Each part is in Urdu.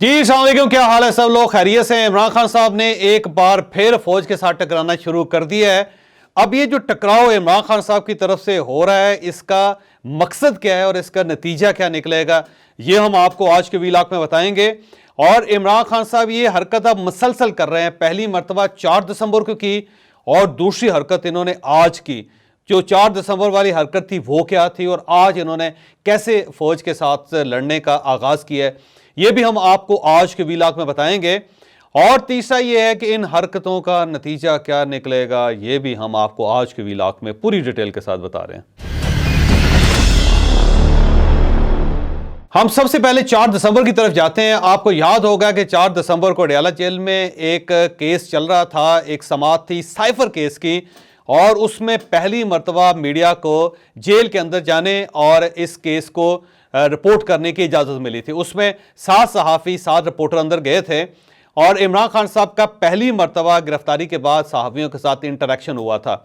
جی السلام علیکم، کیا حال ہے؟ سب لوگ خیریت سے ہیں؟ عمران خان صاحب نے ایک بار پھر فوج کے ساتھ ٹکرانا شروع کر دیا ہے۔ اب یہ جو ٹکراؤ عمران خان صاحب کی طرف سے ہو رہا ہے، اس کا مقصد کیا ہے اور اس کا نتیجہ کیا نکلے گا، یہ ہم آپ کو آج کے ویلاگ میں بتائیں گے۔ اور عمران خان صاحب یہ حرکت اب مسلسل کر رہے ہیں، پہلی مرتبہ 4 دسمبر کو کی اور دوسری حرکت انہوں نے آج کی۔ جو 4 دسمبر والی حرکت تھی وہ کیا تھی اور آج انہوں نے کیسے فوج کے ساتھ لڑنے کا آغاز کیا ہے، یہ بھی ہم آپ کو آج کے ویلاگ میں بتائیں گے۔ اور تیسرا یہ ہے کہ ان حرکتوں کا نتیجہ کیا نکلے گا، یہ بھی ہم آپ کو آج کے ویلاگ میں پوری ڈیٹیل کے ساتھ بتا رہے ہیں۔ ہم سب سے پہلے 4 دسمبر کی طرف جاتے ہیں۔ آپ کو یاد ہوگا کہ 4 دسمبر کو اڈیالہ جیل میں ایک کیس چل رہا تھا، ایک سماعت تھی سائفر کیس کی، اور اس میں پہلی مرتبہ میڈیا کو جیل کے اندر جانے اور اس کیس کو رپورٹ کرنے کی اجازت ملی تھی۔ اس میں 7 صحافی 7 رپورٹر اندر گئے تھے، اور عمران خان صاحب کا پہلی مرتبہ گرفتاری کے بعد صحافیوں کے ساتھ انٹریکشن ہوا تھا۔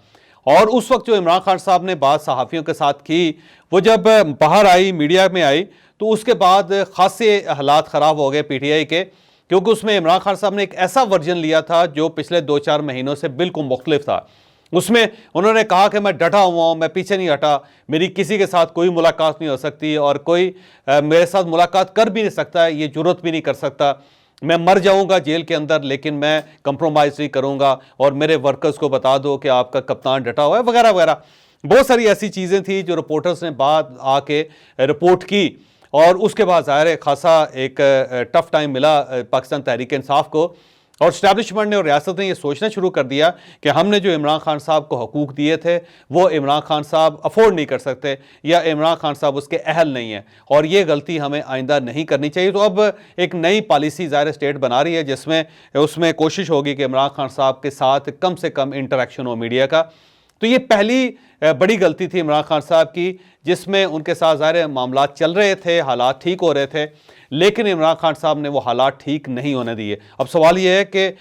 اور اس وقت جو عمران خان صاحب نے بات صحافیوں کے ساتھ کی، وہ جب باہر آئی، میڈیا میں آئی، تو اس کے بعد خاصے حالات خراب ہو گئے پی ٹی آئی کے، کیونکہ اس میں عمران خان صاحب نے ایک ایسا ورژن لیا تھا جو پچھلے 2-4 مہینوں سے بالکل مختلف تھا۔ اس میں انہوں نے کہا کہ میں ڈٹا ہوا ہوں، میں پیچھے نہیں ہٹا، میری کسی کے ساتھ کوئی ملاقات نہیں ہو سکتی، اور کوئی میرے ساتھ ملاقات کر بھی نہیں سکتا ہے، یہ جرت بھی نہیں کر سکتا۔ میں مر جاؤں گا جیل کے اندر لیکن میں کمپرومائز نہیں کروں گا، اور میرے ورکرز کو بتا دو کہ آپ کا کپتان ڈٹا ہوا ہے، وغیرہ وغیرہ۔ بہت ساری ایسی چیزیں تھیں جو رپورٹرز نے بعد آ کے رپورٹ کی، اور اس کے بعد ظاہر ہے خاصا ایک ٹف ٹائم ملا پاکستان تحریک انصاف کو، اور اسٹیبلشمنٹ نے اور ریاست نے یہ سوچنا شروع کر دیا کہ ہم نے جو عمران خان صاحب کو حقوق دیے تھے وہ عمران خان صاحب افورڈ نہیں کر سکتے، یا عمران خان صاحب اس کے اہل نہیں ہیں، اور یہ غلطی ہمیں آئندہ نہیں کرنی چاہیے۔ تو اب ایک نئی پالیسی ظاہر اسٹیٹ بنا رہی ہے، جس میں اس میں کوشش ہوگی کہ عمران خان صاحب کے ساتھ کم سے کم انٹریکشن ہو میڈیا کا۔ تو یہ پہلی بڑی غلطی تھی عمران خان صاحب کی، جس میں ان کے ساتھ ظاہر معاملات چل رہے تھے، حالات ٹھیک ہو رہے تھے، لیکن عمران خان صاحب نے وہ حالات ٹھیک نہیں ہونے دیے۔ اب سوال یہ ہے کہ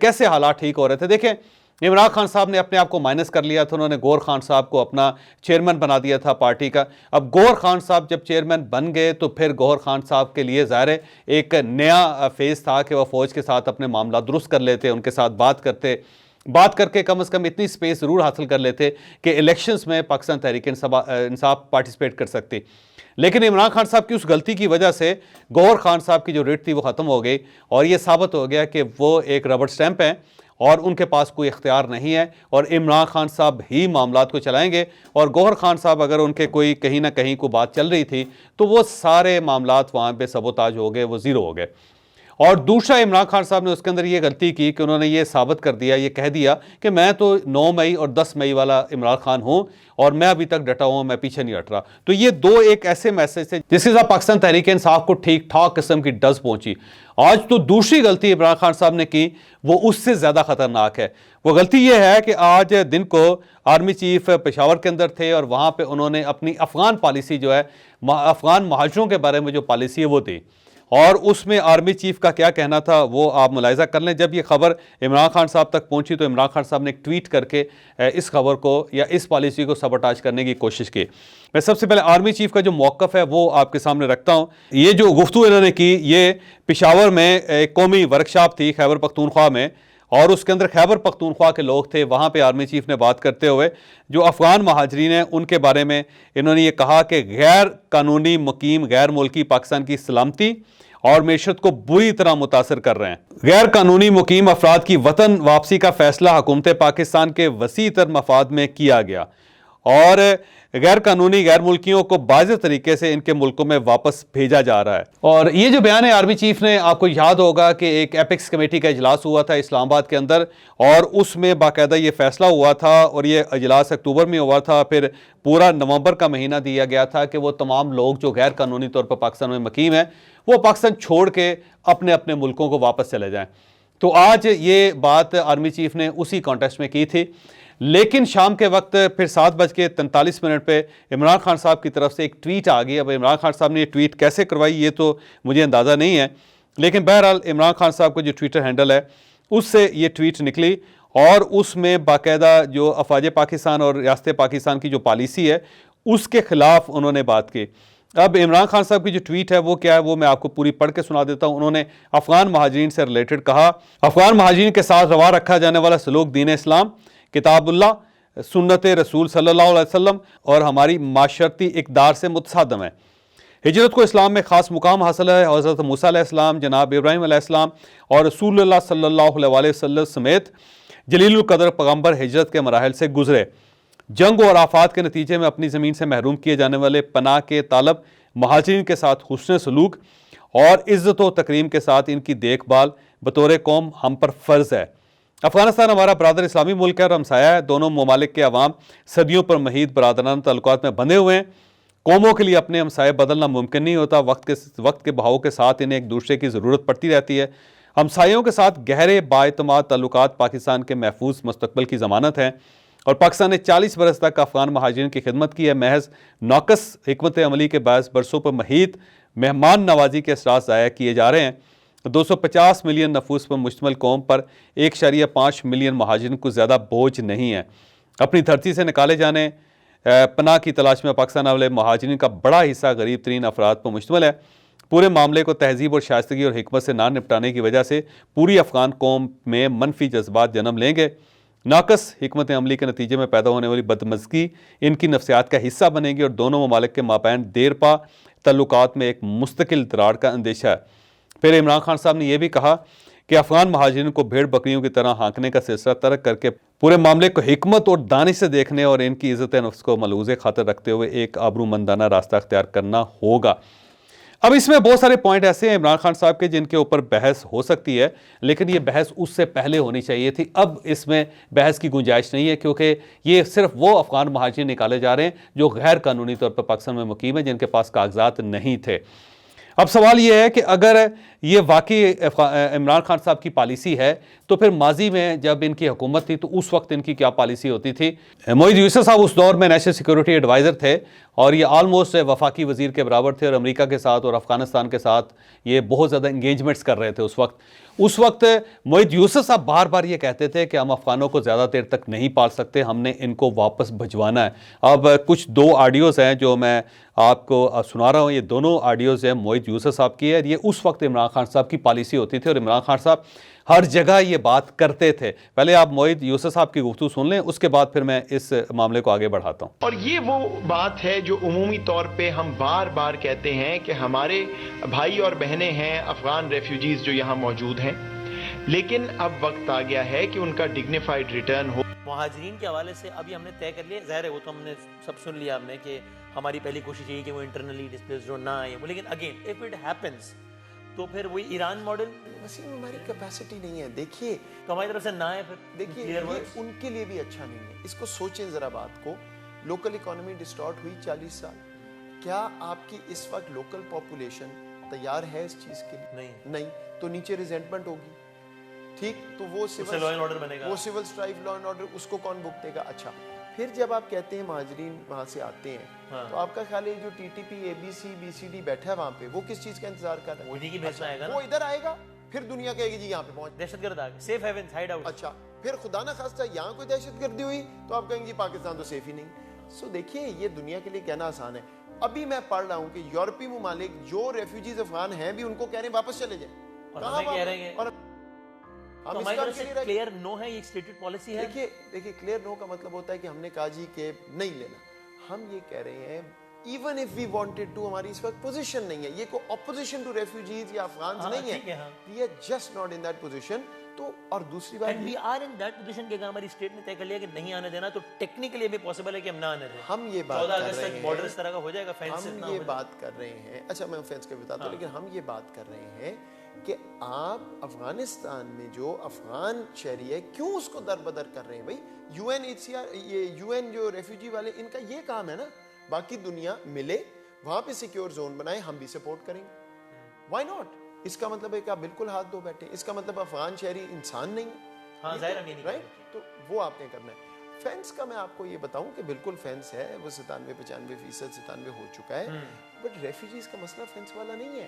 کیسے حالات ٹھیک ہو رہے تھے؟ دیکھیں، عمران خان صاحب نے اپنے آپ کو مائنس کر لیا تھا، انہوں نے گور خان صاحب کو اپنا چیئرمین بنا دیا تھا پارٹی کا۔ اب گور خان صاحب جب چیئرمین بن گئے تو پھر گور خان صاحب کے لیے ظاہر ایک نیا فیز تھا کہ وہ فوج کے ساتھ اپنے معاملات درست کر لیتے، ان کے ساتھ بات کر کے کم از کم اتنی سپیس ضرور حاصل کر لیتے کہ الیکشنز میں پاکستان تحریک انصاف پارٹیسپیٹ کر سکتی۔ لیکن عمران خان صاحب کی اس غلطی کی وجہ سے گور خان صاحب کی جو ریٹ تھی وہ ختم ہو گئی، اور یہ ثابت ہو گیا کہ وہ ایک ربڑ سٹیمپ ہیں اور ان کے پاس کوئی اختیار نہیں ہے، اور عمران خان صاحب ہی معاملات کو چلائیں گے۔ اور گور خان صاحب اگر ان کے کوئی کہیں نہ کہیں کوئی بات چل رہی تھی تو وہ سارے معاملات وہاں پہ سبوتاج ہو گئے، وہ زیرو ہو گئے۔ اور دوسرا عمران خان صاحب نے اس کے اندر یہ غلطی کی کہ انہوں نے یہ ثابت کر دیا، یہ کہہ دیا کہ میں تو 9 مئی اور 10 مئی والا عمران خان ہوں، اور میں ابھی تک ڈٹا ہوں، میں پیچھے نہیں ہٹ رہا۔ تو یہ دو ایک ایسے میسج تھے جس کے ساتھ پاکستان تحریک انصاف کو ٹھیک ٹھاک قسم کی ڈز پہنچی۔ آج تو دوسری غلطی عمران خان صاحب نے کی، وہ اس سے زیادہ خطرناک ہے۔ وہ غلطی یہ ہے کہ آج دن کو آرمی چیف پشاور کے اندر تھے، اور وہاں پہ انہوں نے اپنی افغان پالیسی جو ہے، افغان مہاجروں کے بارے میں جو پالیسی ہے وہ دی، اور اس میں آرمی چیف کا کیا کہنا تھا وہ آپ ملاحظہ کر لیں۔ جب یہ خبر عمران خان صاحب تک پہنچی تو عمران خان صاحب نے ایک ٹویٹ کر کے اس خبر کو یا اس پالیسی کو سبوٹاج کرنے کی کوشش کی۔ میں سب سے پہلے آرمی چیف کا جو موقف ہے وہ آپ کے سامنے رکھتا ہوں۔ یہ جو گفتگو انہوں نے کی، یہ پشاور میں ایک قومی ورکشاپ تھی خیبر پختونخوا میں، اور اس کے اندر خیبر پختونخوا کے لوگ تھے۔ وہاں پہ آرمی چیف نے بات کرتے ہوئے جو افغان مہاجرین ہیں ان کے بارے میں انہوں نے یہ کہا کہ غیر قانونی مقیم غیر ملکی پاکستان کی سلامتی اور معیشت کو بری طرح متاثر کر رہے ہیں۔ غیر قانونی مقیم افراد کی وطن واپسی کا فیصلہ حکومت پاکستان کے وسیع تر مفاد میں کیا گیا، اور غیر قانونی غیر ملکیوں کو باضابطہ طریقے سے ان کے ملکوں میں واپس بھیجا جا رہا ہے۔ اور یہ جو بیان ہے آرمی چیف نے، آپ کو یاد ہوگا کہ ایک ایپکس کمیٹی کا اجلاس ہوا تھا اسلام آباد کے اندر، اور اس میں باقاعدہ یہ فیصلہ ہوا تھا، اور یہ اجلاس اکتوبر میں ہوا تھا، پھر پورا نومبر کا مہینہ دیا گیا تھا کہ وہ تمام لوگ جو غیر قانونی طور پر پاکستان میں مقیم ہیں وہ پاکستان چھوڑ کے اپنے اپنے ملکوں کو واپس چلے جائیں۔ تو آج یہ بات آرمی چیف نے اسی کانٹیکسٹ میں کی تھی، لیکن شام کے وقت پھر 7:43 پہ عمران خان صاحب کی طرف سے ایک ٹویٹ آ گئی۔ اب عمران خان صاحب نے یہ ٹویٹ کیسے کروائی یہ تو مجھے اندازہ نہیں ہے، لیکن بہرحال عمران خان صاحب کا جو ٹویٹر ہینڈل ہے اس سے یہ ٹویٹ نکلی، اور اس میں باقاعدہ جو افواج پاکستان اور ریاست پاکستان کی جو پالیسی ہے اس کے خلاف انہوں نے بات کی۔ اب عمران خان صاحب کی جو ٹویٹ ہے وہ کیا ہے وہ میں آپ کو پوری پڑھ کے سنا دیتا ہوں. انہوں نے افغان مہاجرین سے ریلیٹڈ کہا, افغان مہاجرین کے ساتھ روا رکھا جانے والا سلوک دین اسلام, کتاب اللہ, سنت رسول صلی اللہ علیہ وسلم اور ہماری معاشرتی اقدار سے متصادم ہے. ہجرت کو اسلام میں خاص مقام حاصل ہے. حضرت موسیٰ علیہ السلام, جناب ابراہیم علیہ السلام اور رسول اللہ صلی اللہ علیہ وسلم سمیت جلیل القدر پیغمبر ہجرت کے مراحل سے گزرے. جنگ اور آفات کے نتیجے میں اپنی زمین سے محروم کیے جانے والے پناہ کے طالب مہاجرین کے ساتھ حسن سلوک اور عزت و تکریم کے ساتھ ان کی دیکھ بھال بطور قوم ہم پر فرض ہے. افغانستان ہمارا برادر اسلامی ملک ہے اور ہمسایہ ہے. دونوں ممالک کے عوام صدیوں پر محیط برادرانہ تعلقات میں بندھے ہوئے ہیں. قوموں کے لیے اپنے ہمسائے بدلنا ممکن نہیں ہوتا. وقت کے بہاؤ کے ساتھ انہیں ایک دوسرے کی ضرورت پڑتی رہتی ہے. ہمسایوں کے ساتھ گہرے بااعتماد تعلقات پاکستان کے محفوظ مستقبل کی ضمانت ہیں اور پاکستان نے 40 برس تک افغان مہاجرین کی خدمت کی ہے. محض ناقص حکمت عملی کے باعث برسوں پر محیط مہمان نوازی کے اثرات ضائع کیے جا رہے ہیں. 250 ملین نفوس پر مشتمل قوم پر 1.5 ملین مہاجرین کو زیادہ بوجھ نہیں ہے. اپنی دھرتی سے نکالے جانے پناہ کی تلاش میں پاکستان والے مہاجرین کا بڑا حصہ غریب ترین افراد پر مشتمل ہے. پورے معاملے کو تہذیب اور شائستگی اور حکمت سے نہ نپٹانے کی وجہ سے پوری افغان قوم میں منفی جذبات جنم لیں گے. ناقص حکمت عملی کے نتیجے میں پیدا ہونے والی بدمزگی ان کی نفسیات کا حصہ بنے گی اور دونوں ممالک کے مابین دیر پا تعلقات میں ایک مستقل دراڑ کا اندیشہ ہے. پھر عمران خان صاحب نے یہ بھی کہا کہ افغان مہاجرین کو بھیڑ بکریوں کی طرح ہانکنے کا سلسلہ ترک کر کے پورے معاملے کو حکمت اور دانش سے دیکھنے اور ان کی عزت نفس کو ملحوظ خاطر رکھتے ہوئے ایک آبرومندانہ راستہ اختیار کرنا ہوگا. اب اس میں بہت سارے پوائنٹ ایسے ہیں عمران خان صاحب کے جن کے اوپر بحث ہو سکتی ہے, لیکن یہ بحث اس سے پہلے ہونی چاہیے تھی. اب اس میں بحث کی گنجائش نہیں ہے کیونکہ یہ صرف وہ افغان مہاجرین نکالے جا رہے ہیں جو غیر قانونی طور پر پاکستان میں مقیم ہیں, جن کے پاس کاغذات نہیں تھے. اب سوال یہ ہے کہ اگر یہ واقعی عمران خان صاحب کی پالیسی ہے تو پھر ماضی میں جب ان کی حکومت تھی تو اس وقت ان کی کیا پالیسی ہوتی تھی. معید یوسف صاحب اس دور میں نیشنل سیکورٹی ایڈوائزر تھے اور یہ آلموسٹ وفاقی وزیر کے برابر تھے اور امریکہ کے ساتھ اور افغانستان کے ساتھ یہ بہت زیادہ انگیجمنٹس کر رہے تھے اس وقت معید یوسف صاحب بار بار یہ کہتے تھے کہ ہم افغانوں کو زیادہ دیر تک نہیں پال سکتے, ہم نے ان کو واپس بھجوانا ہے. اب کچھ 2 آڈیوز ہیں جو میں آپ کو سنا رہا ہوں. یہ دونوں آڈیوز ہیں معید یوسف صاحب کی ہے. یہ اس وقت عمران خان صاحب کی پالیسی ہوتی تھی اور عمران خان صاحب ہر جگہ یہ بات کرتے تھے. پہلے آپ معید یوسف صاحب کی گفتگو سن لیں, اس کے بعد پھر میں اس معاملے کو آگے بڑھاتا ہوں. اور یہ وہ بات ہے جو عمومی طور پہ ہم بار بار کہتے ہیں کہ ہمارے بھائی اور بہنیں ہیں افغان ریفیوجیز جو یہاں موجود ہیں, لیکن اب وقت آ گیا ہے کہ ان کا ڈگنیفائڈ ریٹرن ہو. مہاجرین کے حوالے سے ابھی ہم نے طے کر لیا, ظاہر ہے وہ تو ہم نے سب سن لیا ہم نے کہ ہماری پہلی کوشش یہی کہ وہ انٹرنلی ڈسپلیسڈ نہ آئے, لیکن اگین اف اٹ ہیپنس تو پھر وہی ایران ماڈل. وسیم ہماری کیپیسٹی نہیں ہے. دیکھیے تو ہماری طرف سے نہ ہے. پھر دیکھیے یہ ان کے لیے بھی اچھا نہیں ہے. اس کو سوچیں ذرا بات کو. لوکل اکانومی ڈسٹارٹ ہوئی 40 سال. کیا آپ کی اس وقت لوکل پاپولیشن تیار ہے اس چیز کے لیے؟ نہیں. تو نیچے ریزنٹمنٹ ہوگی. ٹھیک, تو وہ لا اینڈ آرڈر بنے گا, وہ civil strife law and order, اس کو کون بھگتے گا؟ اچھا, پھر جب آپ کہتے ہیں مہاجرین وہاں سے آتے ہیں تو آپ کا خیال ہے جو T T P A B C B C D بیٹھا ہے وہاں پہ وہ کس چیز کا انتظار کر رہا ہے؟ وہی کی بھیجنا آئے گا, وہ ادھر آئے گا, پھر دنیا کہے گی جی یہاں پہ پہنچ, دہشت گرد آ گئے, سیف ہیونز, ہائیڈ آؤٹ. اچھا, پھر خدا نہ خواستہ یہاں کوئی دہشت گردی ہوئی تو آپ کہیں گے پاکستان تو سیف ہی نہیں. سو دیکھیے یہ دنیا کے لیے کہنا آسان ہے. ابھی میں پڑھ رہا ہوں کہ یورپی ممالک جو ریفیوجیز افغان ہیں بھی ان کو کہہ رہے ہیں واپس چلے جائیں. اور ہمیں کہہ رہے ہیں ہم اس طرف سے کلیئر نو ہے, یہ اسٹیٹڈ پالیسی ہے. دیکھیے کلیئر نو کا مطلب ہوتا ہے کہ ہم نے کہا جی کہ نہیں لینا. ہم یہ کہہ رہے ہیں even if we wanted to, ہماری اس وقت پوزیشن نہیں ہے. یہ کوئی اپوزیشن ٹو ریفیوجیز یا افغانز نہیں ہے. We are just not in that position. تو اور دوسری بات we are in that position کہ اگر ہماری اسٹیٹ نے طے کر لیا کہ نہیں آنے دینا تو ٹیکنیکلی بھی پاسبل ہے کہ ہم نہ آنے دیں. ہم یہ بات کر رہے ہیں بارڈر اس طرح کا ہو جائے گا, فینس ہم یہ بات کر رہے ہیں. اچھا میں فینس کا بتاتا ہوں, لیکن ہم یہ بات کر رہے ہیں کہ آپ افغانستان میں جو افغان شہری ہے کیوں اس کو در بدر کر رہے ہیں؟ بھائی U N H C R, یہ یو این جو ریفیوجی والے, ان کا یہ کام ہے نا, باقی دنیا ملے وہاں پہ سیکیور زون بنائے, ہم بھی سپورٹ کریں گے. Y not? اس کا مطلب ہے کہ آپ بالکل ہاتھ دھو بیٹھے. اس کا مطلب افغان شہری انسان نہیں ہے, رائٹ؟ تو وہ آپ نے کرنا ہے. فینس کا میں آپ کو یہ بتاؤں کہ بالکل فینس ہے, وہ 97-95% 97 ہو چکا ہے, بٹ ریفیوجیز کا مسئلہ فینس والا نہیں ہے.